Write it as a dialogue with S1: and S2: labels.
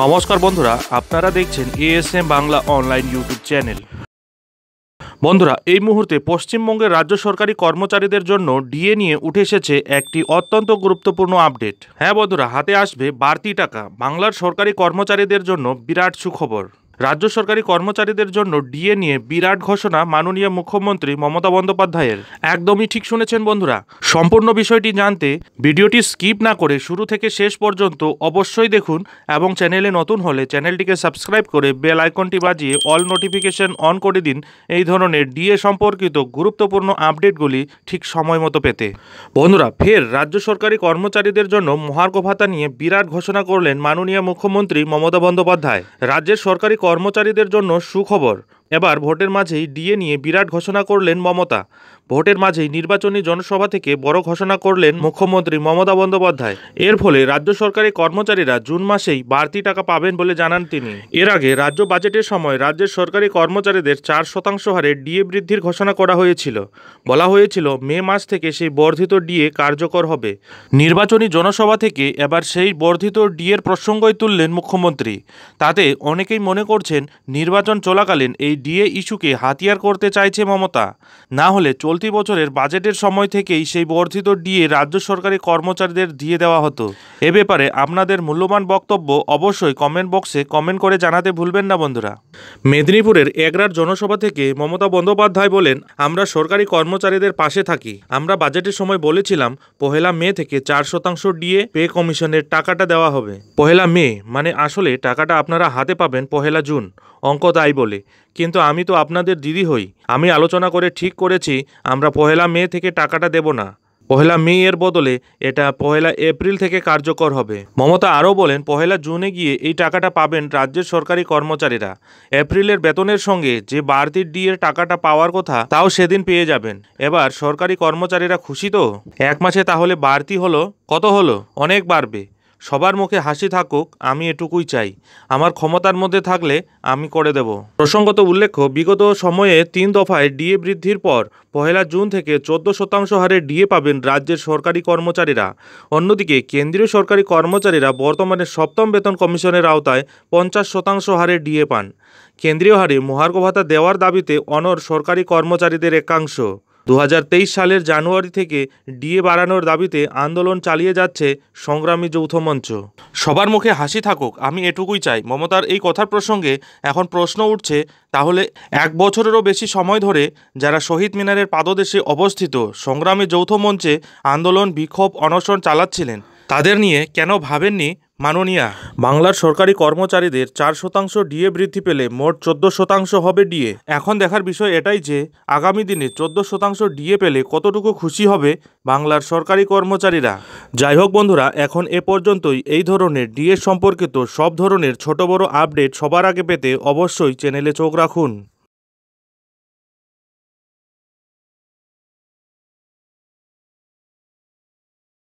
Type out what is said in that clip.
S1: নমস্কার বন্ধুরা, আপনারা দেখছেন ASM Bangla online YouTube channel. বন্ধুরা, এই মুহূর্তে পশ্চিমবঙ্গের রাজ্য সরকারি কর্মচারীদের জন্য ডিএ নিয়ে উঠে এসেছে একটি অত্যন্ত গুরুত্বপূর্ণ আপডেট। হ্যাঁ বন্ধুরা, হাতে আসবে বাড়তি টাকা। বাংলার সরকারি কর্মচারীদের জন্য বিরাট সুখবর। রাজ্য সরকারি কর্মচারীদের জন্য ডিএ নিয়ে বিরাট ঘোষণা মাননীয় মুখ্যমন্ত্রী মমতা বন্দ্যোপাধ্যায়ের। একদমই ঠিক শুনেছেন বন্ধুরা। সম্পূর্ণ বিষয়টি জানতে ভিডিওটি স্কিপ না করে শুরু থেকে শেষ পর্যন্ত অবশ্যই দেখুন এবং চ্যানেলে নতুন হলে চ্যানেলটিকে সাবস্ক্রাইব করে বেল আইকনটি বাজিয়ে অল নোটিফিকেশন অন করে দিন এই ধরনের ডিএ সম্পর্কিত গুরুত্বপূর্ণ আপডেটগুলি ঠিক সময় মতো পেতে। বন্ধুরা, ফের রাজ্য সরকারি কর্মচারীদের জন্য মহার্ঘ ভাতা নিয়ে বিরাট ঘোষণা করলেন মাননীয় মুখ্যমন্ত্রী মমতা বন্দ্যোপাধ্যায়। রাজ্যের সরকারি কর্মচারীদের জন্য সুখবর। এবার ভোটের মাঝেই ডিএ নিয়ে বিরাট ঘোষণা করলেন মমতা। ভোটের মাঝেই নির্বাচনী জনসভা থেকে বড় ঘোষণা করলেন মুখ্যমন্ত্রী মমতা বন্দ্যোপাধ্যায়। এর ফলে রাজ্য সরকারি কর্মচারীরা জুন মাসেই বাড়তি টাকা পাবেন বলে জানান তিনি। এর আগে রাজ্য বাজেটের সময় রাজ্যের সরকারি কর্মচারীদের 4% হারে ডিএ বৃদ্ধির ঘোষণা করা হয়েছিল। বলা হয়েছিল মে মাস থেকে সেই বর্ধিত ডিএ কার্যকর হবে। নির্বাচনী জনসভা থেকে এবার সেই বর্ধিত ডিএর প্রসঙ্গই তুললেন মুখ্যমন্ত্রী। তাতে অনেকেই মনে করছেন নির্বাচন চলাকালীন এই ডিএ ইস্যুকে হাতিয়ার করতে চাইছে মমতা। না হলে চলতি বছরের বাজেটের সময় থেকেই সেই বর্ধিত ডিএ রাজ্য সরকারি কর্মচারীদের দিয়ে দেওয়া হতো। এ ব্যাপারে আপনাদের মূল্যবান বক্তব্য অবশ্যই কমেন্ট বক্সে কমেন্ট করে জানাতে ভুলবেন না বন্ধুরা। মেদিনীপুরের এগরার জনসভা থেকে মমতা বন্দ্যোপাধ্যায় বলেন, আমরা সরকারি কর্মচারীদের পাশে থাকি। আমরা বাজেটের সময় বলেছিলাম 1 মে থেকে 4% ডিএ পে কমিশনের টাকাটা দেওয়া হবে। 1 মে মানে আসলে টাকাটা আপনারা হাতে পাবেন 1 জুন। অঙ্ক তাই বলে, কিন্তু আমি তো আপনাদের দিদি হই। আমি আলোচনা করে ঠিক করেছি আমরা 1 মে থেকে টাকাটা দেব না। 1 মে এর বদলে এটা 1 এপ্রিল থেকে কার্যকর হবে। মমতা আরও বলেন, 1 জুনে গিয়ে এই টাকাটা পাবেন রাজ্যের সরকারি কর্মচারীরা। এপ্রিলের বেতনের সঙ্গে যে বাড়তি ডিএর টাকাটা পাওয়ার কথা তাও সেদিন পেয়ে যাবেন। এবার সরকারি কর্মচারীরা খুশি তো? 1 মাসে তাহলে বাড়তি হলো কত? হলো অনেক বাড়বে। সবার মুখে হাসি থাকুক, আমি এটুকুই চাই। আমার ক্ষমতার মধ্যে থাকলে আমি করে দেব। প্রসঙ্গত উল্লেখ্য, বিগত সময়ে 3 দফায় ডিএ বৃদ্ধির পর 1 জুন থেকে 14% হারে ডিএ পাবেন রাজ্যের সরকারি কর্মচারীরা। অন্যদিকে কেন্দ্রীয় সরকারি কর্মচারীরা বর্তমানে 7ম বেতন কমিশনের আওতায় 50% হারে ডিএ পান। কেন্দ্রীয় হারে মহার্ঘ ভাতা দেওয়ার দাবিতে অনড় সরকারি কর্মচারীদের একাংশ। 2023 সালের জানুয়ারি থেকে ডিএ বাড়ানোর দাবিতে আন্দোলন চালিয়ে যাচ্ছে সংগ্রামী যৌথ মঞ্চ। সবার মুখে হাসি থাকুক, আমি এটুকুই চাই। মমতার এই কথার প্রসঙ্গে এখন প্রশ্ন উঠছে, তাহলে 1 বছরেরও বেশি সময় ধরে যারা শহীদ মিনারের পাদদেশে অবস্থিত সংগ্রামী যৌথ মঞ্চে আন্দোলন, বিক্ষোভ, অনশন চালাচ্ছিলেন, তাদের নিয়ে কেন ভাবেননি মাননীয়া? বাংলার সরকারি কর্মচারীদের 4% ডিএ বৃদ্ধি পেলে মোট 14% হবে ডিএ। এখন দেখার বিষয় এটাই যে আগামী দিনে 14% ডিএ পেলে কতটুকু খুশি হবে বাংলার সরকারি কর্মচারীরা। যাই হোক বন্ধুরা, এখন এ পর্যন্তই। এই ধরনের ডিএ সম্পর্কিত সব ধরনের ছোট বড় আপডেট সবার আগে পেতে অবশ্যই চ্যানেলে চোখ রাখুন।